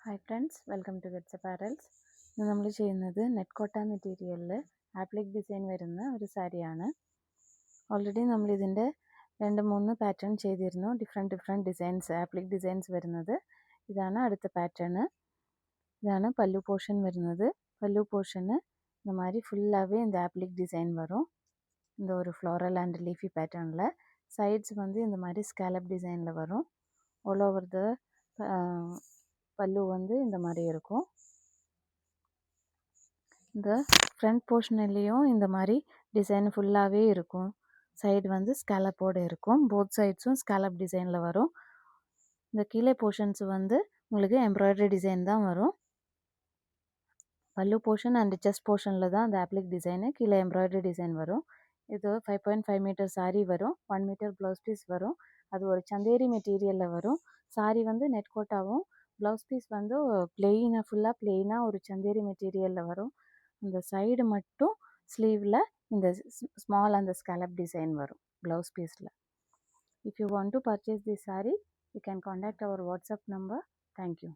Hi friends, welcome to Gets apparels. ഇന്ന് നമ്മൾ ചെയ്യുന്നത് നെറ്റ് കോട്ട മെറ്റീരിയലിൽ ആപ്ലിക് ഡിസൈൻ വരുന്ന ഒരു സാരിയാണ്. ഓൾറെഡി നമ്മളിതിൻ്റെ 2-3 പാറ്റേൺ ചെയ്തിരുന്നു. ഡിഫറെൻറ്റ് ഡിസൈൻസ്, ആപ്ലിക് ഡിസൈൻസ് വരുന്നത്. ഇതാണ് അടുത്ത പാറ്റേൺ. ഇതാണ് പല്ലു പോർഷൻ വരുന്നത്. பல்லு போர்ஷனு இந்த மாதிரி ஃபுல்லாகவே இந்த ஆப்ளிக் டிசைன் வரும். இந்த ஒரு ஃப்ளோரல் அண்ட் லீஃபி பேட்டர்னில் சைட்ஸ் வந்து இந்த மாதிரி ஸ்கேலப் டிசைனில் வரும். ஆல் ஓவர் த பல்லு வந்து இந்த மாதிரி இருக்கும். இந்த ஃப்ரண்ட் போர்ஷன்லேயும் இந்த மாதிரி டிசைன் ஃபுல்லாகவே இருக்கும். சைடு வந்து ஸ்கேலப்போடு இருக்கும். போத் சைட்ஸும் ஸ்கேலப் டிசைனில் வரும். இந்த கீழே போர்ஷன்ஸ் வந்து உங்களுக்கு எம்ப்ராய்டரி டிசைன் தான் வரும். பல்லு போர்ஷன் அண்ட் செஸ்ட் போர்ஷனில் தான் அந்த ஆப்ளிக் டிசைனு, கீழே எம்ப்ராய்டரி டிசைன் வரும். இது 5.5 மீட்டர் சாரீ வரும். 1 மீட்டர் ப்ளவுஸ் பீஸ் வரும். அது ஒரு சந்தேரி மெட்டீரியலில் வரும். சாரீ வந்து நெட் கோட்டாவும், ப்ளவுஸ் பீஸ் வந்து பிளெயினாக ஃபுல்லாக பிளெயினாக ஒரு சந்தேரி மெட்டீரியலில் வரும். இந்த சைடு மட்டும் ஸ்லீவில் இந்த ஸ்மால் அந்த ஸ்கேலப் டிசைன் வரும் ப்ளவுஸ் பீஸில். If you want to purchase the sari, you can contact our WhatsApp number. Thank you.